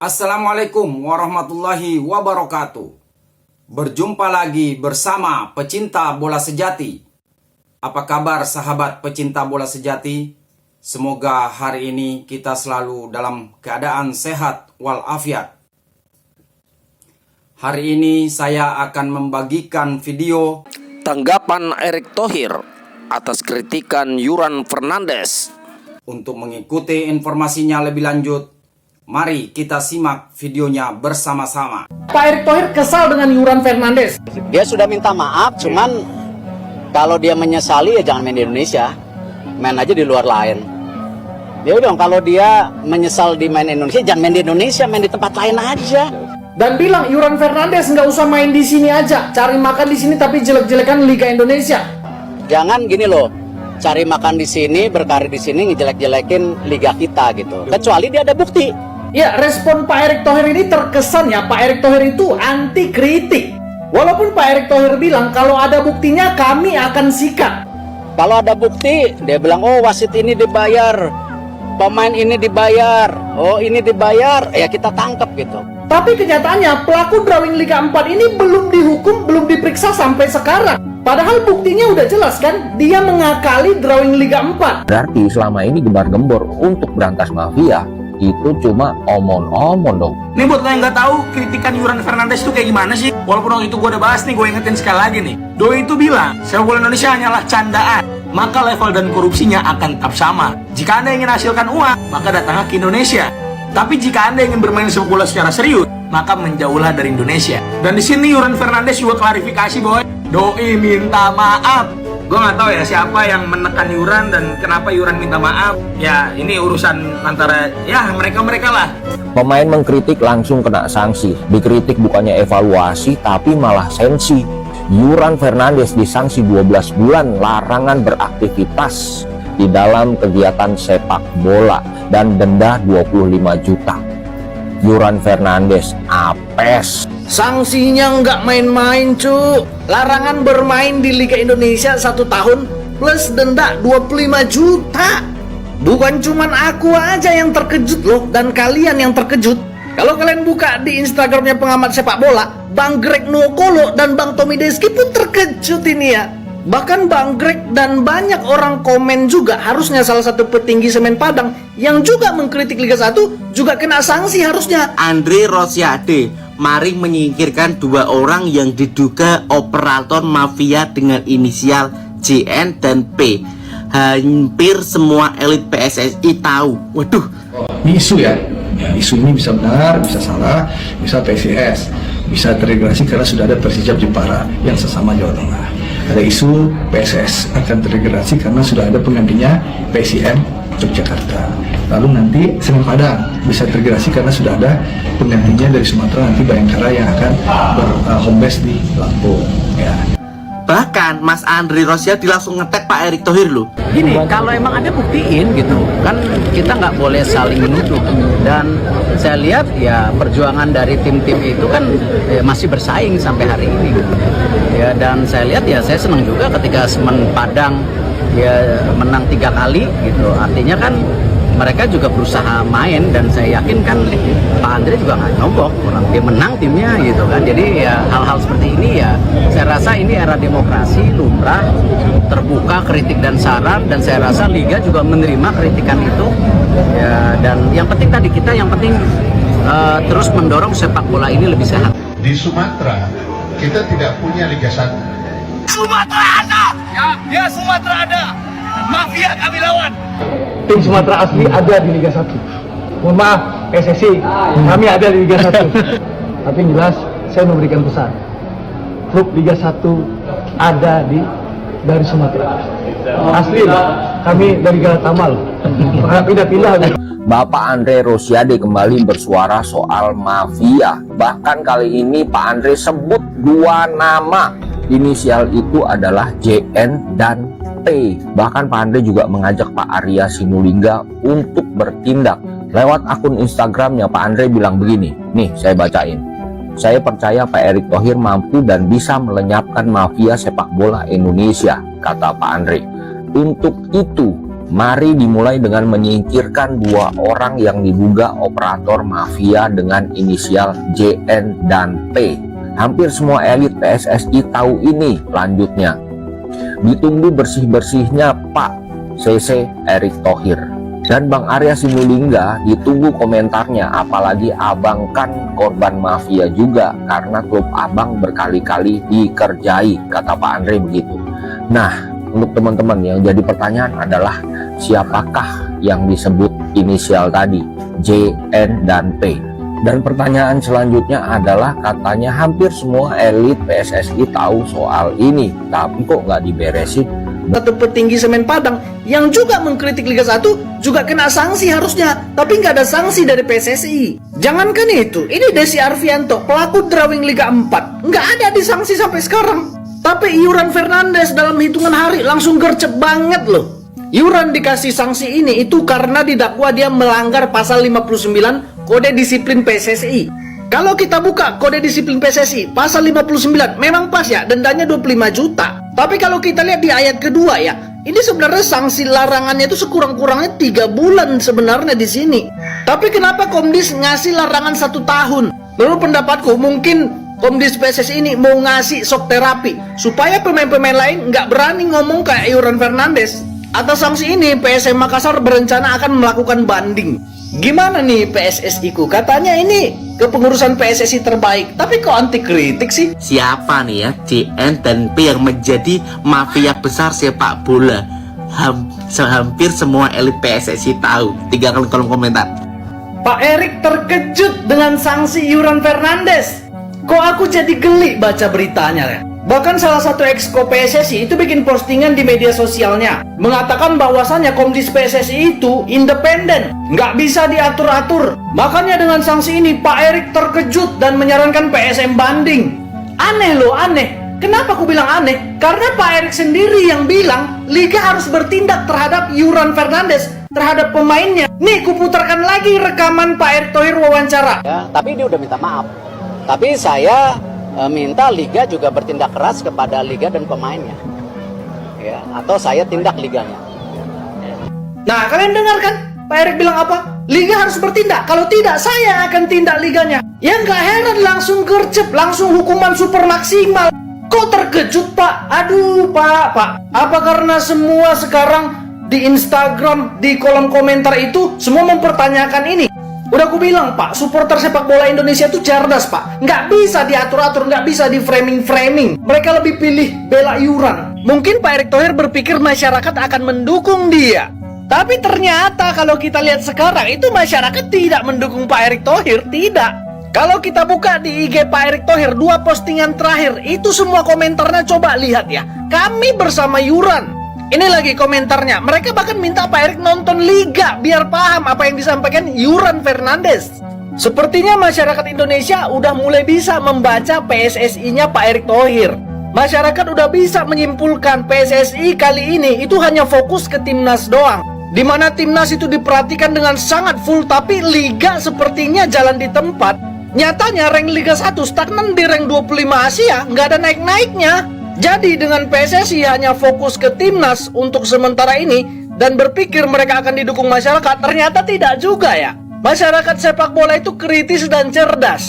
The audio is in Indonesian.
Assalamualaikum warahmatullahi wabarakatuh. Berjumpa lagi bersama pecinta bola sejati. Apa kabar sahabat pecinta bola sejati? Semoga hari ini kita selalu dalam keadaan sehat walafiat. Hari ini saya akan membagikan video tanggapan Erick Thohir atas kritikan Yuran Fernandes. Untuk mengikuti informasinya lebih lanjut, mari kita simak videonya bersama-sama. Pak Erick Thohir kesal dengan Yuran Fernandes. Dia sudah minta maaf, cuman kalau dia menyesali ya jangan main di Indonesia, main aja di luar lain. Ya udah, kalau dia menyesal di main Indonesia, jangan main di Indonesia, main di tempat lain aja. Dan bilang Yuran Fernandes nggak usah main di sini aja, cari makan di sini tapi jelek-jelekan Liga Indonesia. Jangan gini loh, cari makan di sini, berkarir di sini, ngejelek-jelekin liga kita gitu. Kecuali dia ada bukti. Ya, respon Pak Erick Thohir ini terkesan ya, Pak Erick Thohir itu anti kritik. Walaupun Pak Erick Thohir bilang kalau ada buktinya kami akan sikat. Kalau ada bukti, dia bilang, oh wasit ini dibayar, pemain ini dibayar, oh ini dibayar, ya kita tangkap gitu. Tapi kenyataannya pelaku drawing Liga 4 ini belum dihukum, belum diperiksa sampai sekarang. Padahal buktinya udah jelas kan, dia mengakali drawing Liga 4. Berarti selama ini gembar-gembor untuk berantas mafia itu cuma omong-omong dong. Ini buat lo yang nggak tahu, kritikan Yuran Fernandes itu kayak gimana sih? Walaupun waktu itu gue udah bahas nih, gue ingetin sekali lagi nih. Doi itu bilang, sepak bola Indonesia hanyalah candaan, maka level dan korupsinya akan tetap sama. Jika Anda ingin hasilkan uang, maka datanglah ke Indonesia. Tapi jika Anda ingin bermain sepak bola secara serius, maka menjauhlah dari Indonesia. Dan di sini Yuran Fernandes juga klarifikasi bahwa doi minta maaf. Gue nggak tahu ya siapa yang menekan Yuran dan kenapa Yuran minta maaf. Ya ini urusan antara ya mereka lah. Pemain mengkritik langsung kena sanksi. Dikritik bukannya evaluasi tapi malah sanksi. Yuran Fernandes disanksi 12 bulan larangan beraktivitas di dalam kegiatan sepak bola dan denda 25 juta. Yuran Fernandes apes. Sanksinya nggak main-main cu. Larangan bermain di Liga Indonesia 1 tahun plus denda 25 juta. Bukan cuman aku aja yang terkejut loh, dan kalian yang terkejut. Kalau kalian buka di Instagramnya pengamat sepak bola, Bang Greg Nuokolo dan Bang Tommy Deski pun terkejut ini ya. Bahkan Bang Greg dan banyak orang komen juga, harusnya salah satu petinggi Semen Padang yang juga mengkritik Liga 1 juga kena sanksi harusnya. Andre Rosiade mari menyingkirkan 2 orang yang diduga operator mafia dengan inisial JN dan P. Hampir semua elit PSSI tahu. Waduh, ini isu ya, isu ini bisa benar, bisa salah, bisa PSIS, bisa terintegrasi karena sudah ada Persijap Jepara yang sesama Jawa Tengah. Ada isu PSS akan terintegrasi karena sudah ada penggantinya PSIM Yogyakarta. Lalu nanti Semen Padang bisa terintegrasi karena sudah ada penggantinya dari Sumatera, nanti Bayangkara yang akan berhome base di Lampung. Ya. bahkan Mas Andre Rosiade langsung ngetek Pak Erick Thohir loh. Gini, kalau emang ada buktiin gitu, kan kita nggak boleh saling menuduh. Dan saya lihat ya perjuangan dari tim-tim itu kan masih bersaing sampai hari ini. Gitu. Ya, dan saya lihat ya saya senang juga ketika Semen Padang ya menang 3 kali gitu. Artinya kan mereka juga berusaha main, dan saya yakin kan Pak Andre juga nggak nyogok, orang dia menang timnya gitu kan. Jadi ya hal-hal seperti ini ya saya rasa ini era demokrasi, lumrah, terbuka kritik dan saran, dan saya rasa Liga juga menerima kritikan itu ya. Dan yang penting tadi kita yang penting terus mendorong sepak bola ini lebih sehat. Di Sumatera kita tidak punya Liga 1. Sumatera ada, ya Sumatera ada, mafia kami lawan. Tim Sumatera asli ada di Liga 1. Mohon maaf, PSSI, kami ada di Liga 1. Tapi yang jelas, saya memberikan pesan. Klub Liga 1 ada dari Sumatera. Asli, kami dari Galatamal. Pindah-pindah. Bapak Andre Rosiade kembali bersuara soal mafia. Bahkan kali ini Pak Andre sebut 2 nama. Inisial itu adalah JN dan T. Bahkan Pak Andre juga mengajak Pak Arya Sinulinga untuk bertindak. Lewat akun Instagramnya Pak Andre bilang begini, nih saya bacain. Saya percaya Pak Erick Thohir mampu dan bisa melenyapkan mafia sepak bola Indonesia, kata Pak Andre. Untuk itu Mari dimulai dengan menyingkirkan 2 orang yang diduga operator mafia dengan inisial JN dan P. Hampir semua elit PSSI tahu ini. Lanjutnya, ditunggu bersih-bersihnya Pak CC Erick Thohir. Dan Bang Arya Sinulinga ditunggu komentarnya, apalagi abang kan korban mafia juga karena klub abang berkali-kali dikerjai, kata Pak Andre begitu. Nah, untuk teman-teman yang jadi pertanyaan adalah siapakah yang disebut inisial tadi, J, N, dan P? Dan pertanyaan selanjutnya adalah katanya hampir semua elit PSSI tahu soal ini, tapi kok nggak diberesin? Satu petinggi semen Padang yang juga mengkritik Liga 1 juga kena sanksi harusnya, tapi nggak ada sanksi dari PSSI. Jangankan itu, ini Desi Arfianto, pelaku drawing Liga 4, nggak ada disanksi sampai sekarang. Tapi Yuran Fernandes dalam hitungan hari langsung gercep banget loh. Yuran dikasih sanksi ini itu karena didakwa dia melanggar pasal 59 Kode Disiplin PSSI. Kalau kita buka Kode Disiplin PSSI pasal 59 memang pas ya, dendanya 25 juta. Tapi kalau kita lihat di ayat kedua ya, ini sebenarnya sanksi larangannya itu sekurang-kurangnya 3 bulan sebenarnya di sini. Tapi kenapa Komdis ngasih larangan 1 tahun? Menurut pendapatku mungkin Komdis PSSI ini mau ngasih shock terapi supaya pemain-pemain lain nggak berani ngomong kayak Yuran Fernandes. Atas sanksi ini PSM Makassar berencana akan melakukan banding. Gimana nih PSSI ku? Katanya ini kepengurusan PSSI terbaik, tapi kok anti kritik sih? Siapa nih ya JN dan P yang menjadi mafia besar sepak bola? Hampir semua elit PSSI tahu. Tinggalkan kolom komentar. Pak Erik terkejut dengan sanksi Yuran Fernandes. Kok aku jadi geli baca beritanya ya? Bahkan salah satu exco PSSI itu bikin postingan di media sosialnya mengatakan bahwasannya Komdis PSSI itu independen, nggak bisa diatur-atur. Makanya dengan sanksi ini Pak Erik terkejut dan menyarankan PSM banding. Aneh loh, aneh. Kenapa aku bilang aneh? Karena Pak Erik sendiri yang bilang Liga harus bertindak terhadap Yuran Fernandes, terhadap pemainnya. Nih, kuputarkan lagi rekaman Pak Erick Thohir wawancara. Ya, tapi dia udah minta maaf. Tapi saya minta Liga juga bertindak keras kepada Liga dan pemainnya, ya, atau saya tindak liganya. Nah, kalian dengar kan Pak Erik bilang apa? Liga harus bertindak, kalau tidak saya akan tindak liganya. Ya nggak heran langsung gercep, langsung hukuman super maksimal. Kok terkejut Pak? Aduh Pak, apa karena semua sekarang di Instagram, di kolom komentar itu semua mempertanyakan ini? Udah aku bilang Pak, supporter sepak bola Indonesia itu cerdas Pak. Nggak bisa diatur-atur, nggak bisa di framing-framing. Mereka lebih pilih bela Yuran. Mungkin Pak Erick Thohir berpikir masyarakat akan mendukung dia. Tapi ternyata kalau kita lihat sekarang itu masyarakat tidak mendukung Pak Erick Thohir, tidak. Kalau kita buka di IG Pak Erick Thohir 2 postingan terakhir, itu semua komentarnya coba lihat ya. Kami bersama Yuran. Ini lagi komentarnya, mereka bahkan minta Pak Erik nonton Liga biar paham apa yang disampaikan Yuran Fernandes. Sepertinya masyarakat Indonesia udah mulai bisa membaca PSSI-nya Pak Erick Thohir. Masyarakat udah bisa menyimpulkan PSSI kali ini itu hanya fokus ke timnas doang. Dimana timnas itu diperhatikan dengan sangat full, tapi Liga sepertinya jalan di tempat. Nyatanya rank Liga 1 stagnan di rank 25 Asia, nggak ada naik-naiknya. Jadi dengan PSSI hanya fokus ke timnas untuk sementara ini dan berpikir mereka akan didukung masyarakat, ternyata tidak juga ya. Masyarakat sepak bola itu kritis dan cerdas.